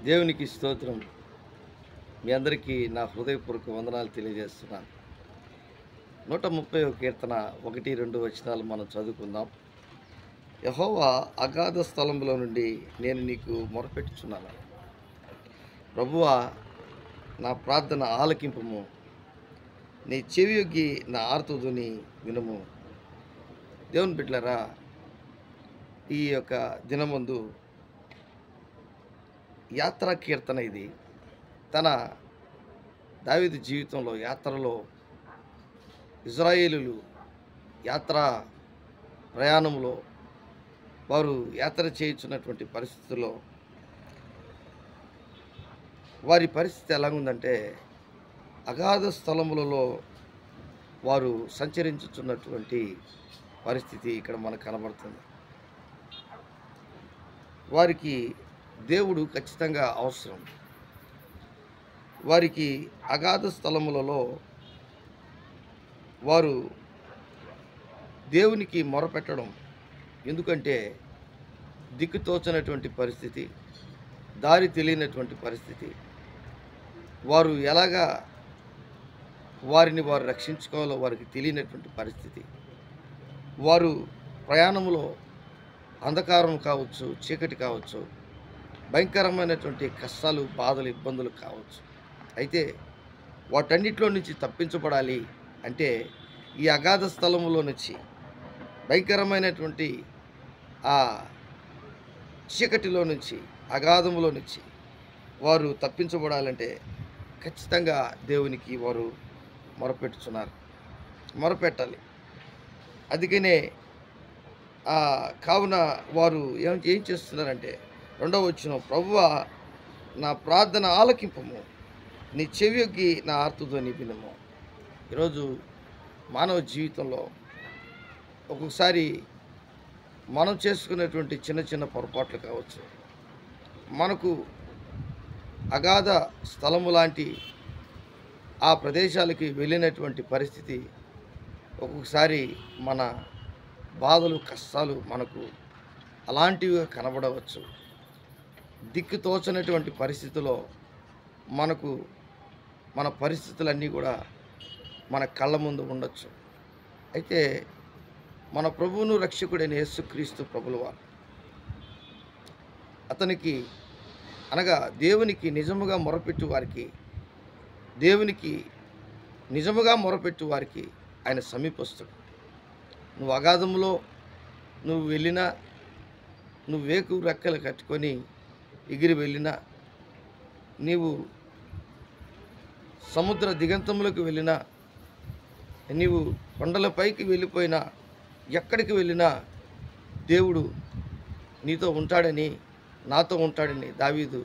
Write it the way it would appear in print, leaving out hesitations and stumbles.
దేవునికి స్తోత్రం. మీ అందరికీ నా హృదయపూర్వక వందనాలు తెలియజేస్తున్నాను. 130వ కీర్తన 1, 2 వచనాలు మనం చదువుకుందాం. యెహోవా అగాధ స్థలంలో నుండి నేను నీకు మొరపెట్టుచున్నాను. ప్రభువా, నా ప్రార్థన ఆలకింపుము. నీ చెవియొగ్గి నా ఆర్తధ్వని వినుము. దేవుని బిడ్డలారా, ఈ యొక్క దినమందు యాత్రా కీర్తన ఇది. దావీదు జీవితంలో యాత్రలో ఇజ్రాయేలీయులు యాత్రా ప్రయాణంలో వారు యాత్ర చేయుచున్నటువంటి పరిస్థితుల్లో వారి పరిస్థితి ఎలాగుందంటే, అగాధ స్థలములలో వారు సంచరించుచున్నటువంటి పరిస్థితి ఇక్కడ మనకు కనబడుతుంది. వారికి దేవుడు ఖచ్చితంగా అవసరం. వారికి అగాధ స్థలములలో వారు దేవునికి మొరపెట్టడం. ఎందుకంటే దిక్కుతోచనటువంటి పరిస్థితి, దారి తెలియనటువంటి పరిస్థితి. వారు ఎలాగా వారిని వారు రక్షించుకోవాలో వారికి తెలియనటువంటి పరిస్థితి. వారు ప్రయాణంలో అంధకారం కావచ్చు, చీకటి కావచ్చు, భయంకరమైనటువంటి కష్టాలు, బాధలు, ఇబ్బందులు కావచ్చు. అయితే వాటన్నిటిలో నుంచి తప్పించబడాలి అంటే ఈ అగాధ స్థలములో నుంచి, భయంకరమైనటువంటి ఆ చీకటిలో నుంచి, అగాధములో నుంచి వారు తప్పించబడాలంటే ఖచ్చితంగా దేవునికి వారు మొరపెట్టాలి. అందుకనే కావున వారు ఏం చేస్తున్నారంటే, 2వ వచనం, ప్రభువా, నా ప్రార్థన ఆలకింపము. నీ చెవియొగ్గి నా ఆర్తధ్వని వినుము. ఈరోజు మానవ జీవితంలో ఒక్కొక్కసారి మనం చేసుకునేటువంటి చిన్న చిన్న పొరపాట్లు కావచ్చు, మనకు అగాధ స్థలము లాంటి ఆ ప్రదేశాలకి వెళ్ళినటువంటి పరిస్థితి, ఒక్కొక్కసారి మన బాధలు, కష్టాలు మనకు అలాంటివి కనబడవచ్చు. దిక్కుతోచనటువంటి పరిస్థితిలో మనకు మన పరిస్థితులన్నీ కూడా మన కళ్ళ ముందు ఉండొచ్చు. అయితే మన ప్రభువును రక్షకుడైన యేసుక్రీస్తు ప్రభులవారు అతనికి అనగా దేవునికి నిజముగా మొరపెట్టు వారికి ఆయన సమీపస్తుడు. నువ్వు అగాధంలో నువ్వు వెళ్ళినా, నువ్వు వేకు రెక్కలు కట్టుకొని ఎగిరి వెళ్ళినా, నీవు సముద్ర దిగంతములకు వెళ్ళినా, నీవు కొండలపైకి వెళ్ళిపోయినా, ఎక్కడికి వెళ్ళినా దేవుడు నీతో ఉంటాడని, నాతో ఉంటాడని దావీదు